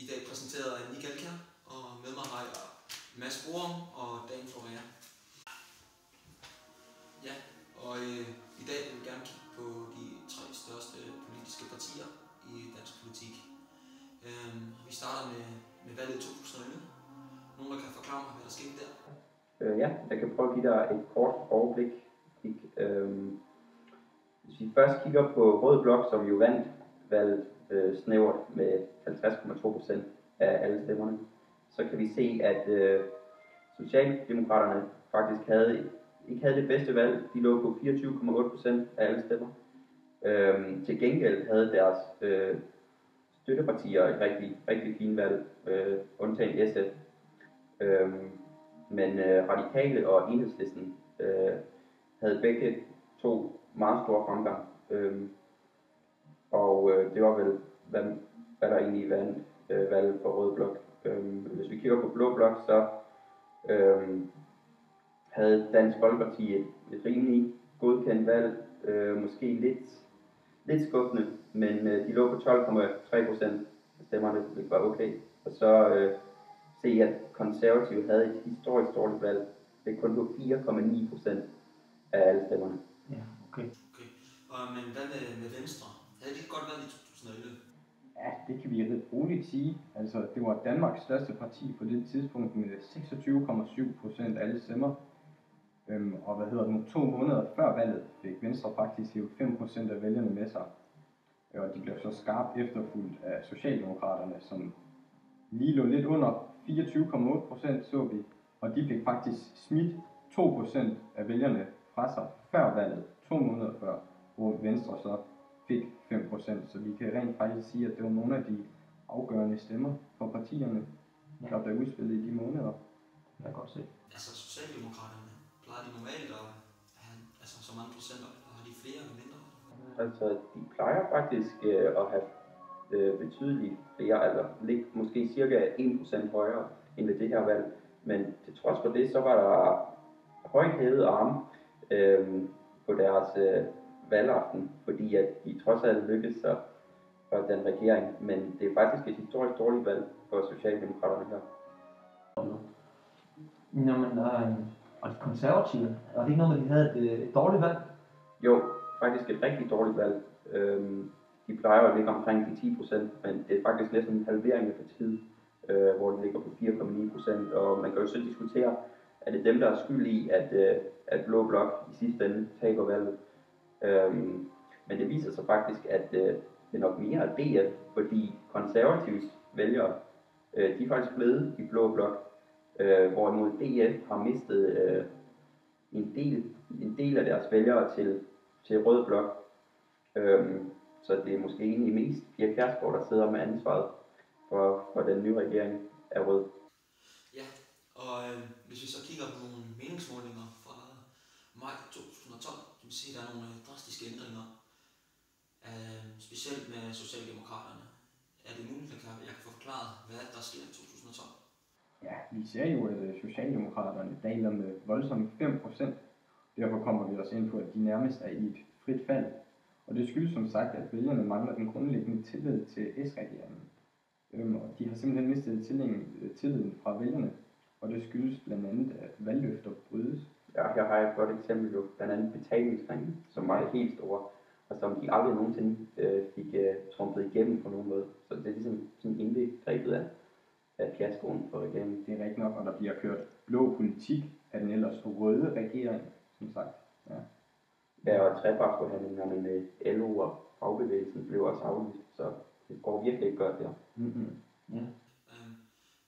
I dag præsenteret af Michael Kjær, og med mig har jeg Mads Borum og Dan Florea. Ja, og i dag vil vi gerne kigge på de 3 største politiske partier i dansk politik. Vi starter med valget i 2011. Nogen, der kan forklare mig, hvad der skete der? Ja, jeg kan prøve at give dig et kort overblik. Hvis vi først kigger på Rød Blok, som jo vandt valget snævert med 50,2% af alle stemmerne, så kan vi se, at Socialdemokraterne faktisk ikke havde det bedste valg. De lå på 24,8% af alle stemmer. Til gengæld havde deres støttepartier et rigtig, rigtig fint valg, undtagen SF. Men Radikale og Enhedslisten havde begge to meget stor fremgang. Det var vel, hvad der egentlig vandt valget for Rød Blok. Hvis vi kigger på Blå Blok, så havde Dansk Folkeparti et rimelig godkendt valg. Måske lidt skuffende, men de lå på 12,3% af stemmerne, hvilket var okay. Og så se, at Konservative havde et historisk dårligt valg. Det er kun på 4,9% af alle stemmerne. Ja, okay. Men hvad med Venstre? Havde de et godt valg i 2011? Ja, det kan vi roligt sige. Altså, det var Danmarks største parti på det tidspunkt med 26,7% af alle stemmer. Og 2 måneder før valget fik Venstre faktisk hævet 5% af vælgerne med sig. Og de blev så skarpt efterfulgt af Socialdemokraterne, som lige lå lidt under 24,8%, så vi. Og de fik faktisk smidt 2% af vælgerne fra sig før valget, 2 måneder før, hvor Venstre så fik 5%. Så vi kan rent faktisk sige, at det var nogle af de afgørende stemmer for partierne, der blev udspillet i de måneder. Jeg kan godt se. Altså Socialdemokraterne, plejer de normalt at have så mange procenter, eller har de flere eller mindre? Altså, de plejer faktisk at have betydeligt flere, eller ligge måske cirka 1% højere end ved det her valg. Men til trods for det, så var der højt hævede arme på deres valgaften, fordi at de trods alt lykkedes sig for den regering. Men det er faktisk et historisk dårligt valg for Socialdemokraterne her. Nå, men og de konservative, var det ikke noget, de havde et dårligt valg? Jo, faktisk et rigtig dårligt valg. De plejer at ligge omkring de 10%, men det er faktisk næsten en halvering af partiet, hvor de ligger på 4,9%. Og man kan jo så diskutere, at det er dem, der er skyld i, at Blå Blok i sidste ende taber valget. Men det viser sig faktisk, at det er nok mere af DF, fordi konservatives vælgere, de er faktisk blevet i Blå Blok, hvorimod DF har mistet en del af deres vælgere til Rød Blok. Så det er måske egentlig mest Pia Kjærsgaard, der sidder med ansvaret for den nye regering af Rød. Ja, og hvis vi så kigger på nogle meningsmålinger fra maj 2012, kan vi se, at der er nogle drastiske ændringer, specielt med Socialdemokraterne. Er det muligt, at jeg kan få forklaret, hvad der sker i 2012? Ja, vi ser jo, at Socialdemokraterne daler med voldsomt 5%. Derfor kommer vi også ind på, at de nærmest er i et frit fald. Og det skyldes som sagt, at vælgerne mangler den grundlæggende tillid til S-regeringen. Og de har simpelthen mistet tilliden fra vælgerne. Og det skyldes blandt andet, at valgløfter brydes. Ja, her har jeg et godt eksempel jo, blandt andet betalingsringen, som var helt store, og som de aldrig nogensinde fik trumpet igennem på nogen måde. Så det er ligesom sådan indbegrebet af fiaskoen for regeringen. Det er rigtigt nok, og der bliver kørt blå politik af den ellers røde regering, som sagt. Ja, og trepartsforhandlingerne med LO og fagbevægelsen blev også aflyst, så det går virkelig ikke godt der. Ja.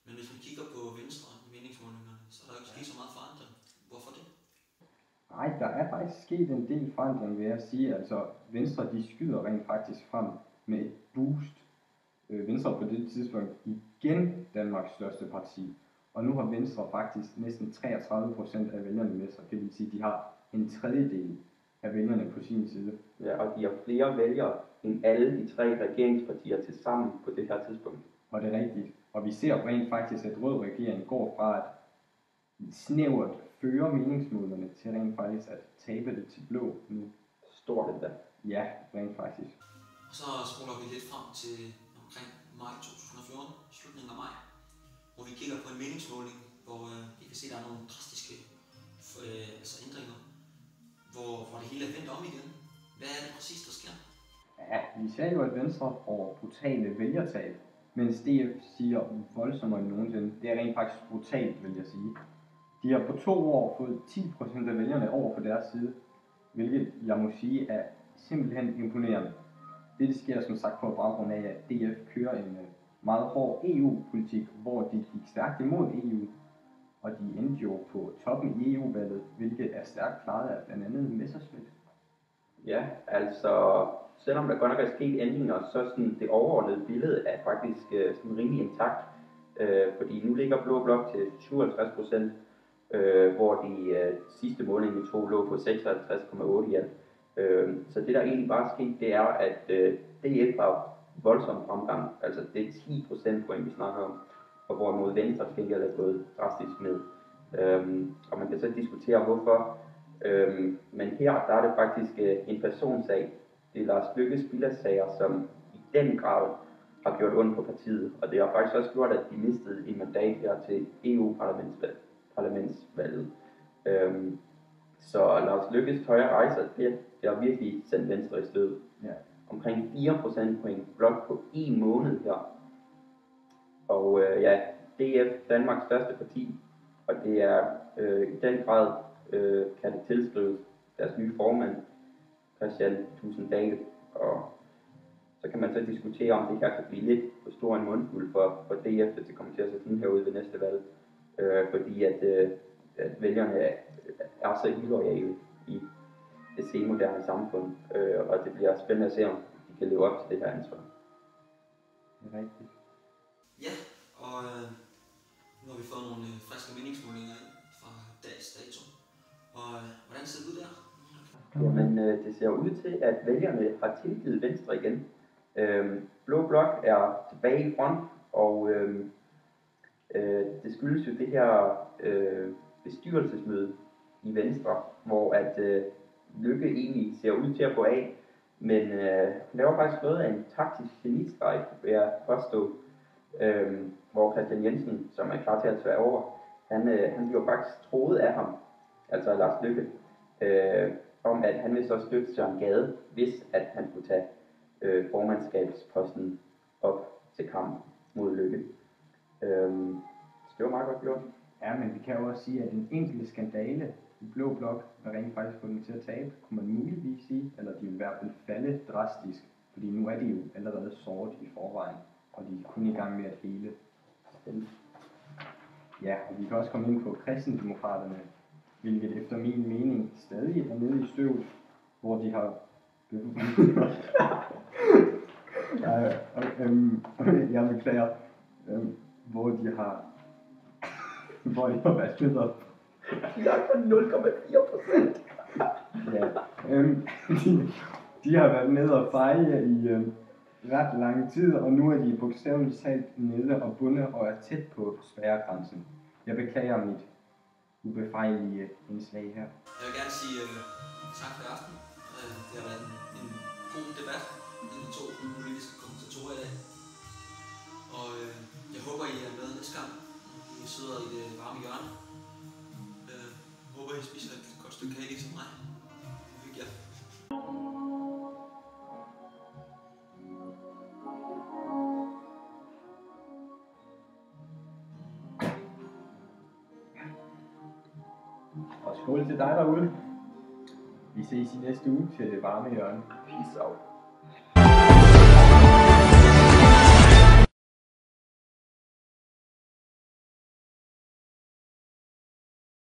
Men hvis man kigger på Venstre i meningsmålingerne, så er der ikke sket så meget forandring. Hvorfor det? Nej, der er faktisk sket en del forandring, vil jeg sige. Altså, Venstre, de skyder rent faktisk frem med et boost. Venstre på det tidspunkt igen Danmarks største parti. Og nu har Venstre faktisk næsten 33% af vælgerne med sig. Det vil sige, at de har en tredjedel af vælgerne på sin side. Ja, og de har flere vælgere end alle de 3 regeringspartier til sammen på det her tidspunkt. Og det er rigtigt. Og vi ser rent faktisk, at rød regering går fra at snævert føre meningsmålerne til rent faktisk at tabe det til blå nu. Stort endda. Ja, rent faktisk. Og så spoler vi lidt frem til omkring maj 2014, slutningen af maj, hvor vi kigger på en meningsmåling, hvor vi kan se, at der er nogle drastiske ændringer, hvor det hele er vendt om igen. Hvad er det præcis, der sker? Ja, vi ser jo, at Venstre får brutale vælgertab, mens DF siger voldsommere end nogensinde. Det er rent faktisk brutalt, vil jeg sige. De har på 2 år fået 10% af vælgerne over på deres side, hvilket jeg må sige er simpelthen imponerende. Det sker som sagt på baggrund af, at DF kører en meget hård EU-politik, hvor de gik stærkt imod EU, og de endte jo på toppen i EU-valget, hvilket er stærkt klaret af blandt andet Messerschmidt. Ja, altså selvom der godt nok er sket ændringer, så sådan det overordnede billede er faktisk sådan rimelig intakt. Fordi nu ligger Blå Blok til 57%, hvor de sidste måling vi tog lå på 56,8 i alt. Så det der egentlig bare er sket, det er, at DF har voldsom fremgang. Altså det er 10% point, vi snakker om, og hvorimod Venstre gengæld er gået drastisk ned. Og man kan så diskutere hvorfor. Men her der er det faktisk en personsag. Det er Lars Løkke Spillersager, som i den grad har gjort ondt på partiet. Og det har faktisk også gjort, at de mistede en mandat her til EU-parlamentsvalget. Så Lars Løkkes højre rejser, det har virkelig sendt Venstre i stød. Ja. Omkring 4% point blot på 1 måned her. Og ja, DF, Danmarks største parti, og det er i den grad kan det tilskrives deres nye formand, Kristian Thulesen Dahl. Og så kan man så diskutere, om det her kan blive lidt for stor en mundfuld for DF, hvis det kommer til at se sådan her ud ved næste valg. Fordi at vælgerne er så illoyale i det senmoderne samfund, og det bliver spændende at se, om de kan leve op til det her ansvar. Det er rigtigt. Ja, og nu har vi fået nogle friske meningsmålinger ind fra dags dato. Og hvordan ser det ud der? Jamen, det ser ud til, at vælgerne har tilgivet Venstre igen. Blå Blok er tilbage i front, og det skyldes jo det her bestyrelsesmøde i Venstre, hvor at Løkke egentlig ser ud til at gå af, men det var faktisk noget af en taktisk genistreg, vil jeg påstå, hvor Kristian Jensen, som er klar til at tage over, han bliver faktisk troet af ham, altså Lars Løkke, om at han vil så støtte Søren Gade, hvis at han skulle tage formandskabsposten op til kamp mod Løkke. Så det var meget godt gjort. Ja, men vi kan jo også sige, at en enkelt skandale i Blå Blok er rent faktisk få dem til at tabe, kunne man muligvis sige, eller de vil i hvert fald falde drastisk, fordi nu er de jo allerede såret i forvejen, og de er kun i gang med at hele. Ja, og vi kan også komme ind på Kristendemokraterne, hvilket efter min mening stadig er nede i støvet, hvor de har... jeg beklager, hvor de har været videre. De har kun 0,4%. Ja, de har været nede og feje i ret lang tid, og nu er de bogstaveligt talt nede og bundet og er tæt på spærregrænsen. Jeg beklager mit ubefejlige indslag her. Jeg vil gerne sige tak for i aften. Det har været en god debat mellem de 2 politiske kommentatorer i dag. Og jeg håber, I er med næste gang. I sidder i det varme hjørne. Jeg håber, I spiser et godt stykke kage ligesom mig. Hygge jer. Og skål til dig derude. Vi ses i næste uge til det varme hjørne. Peace out.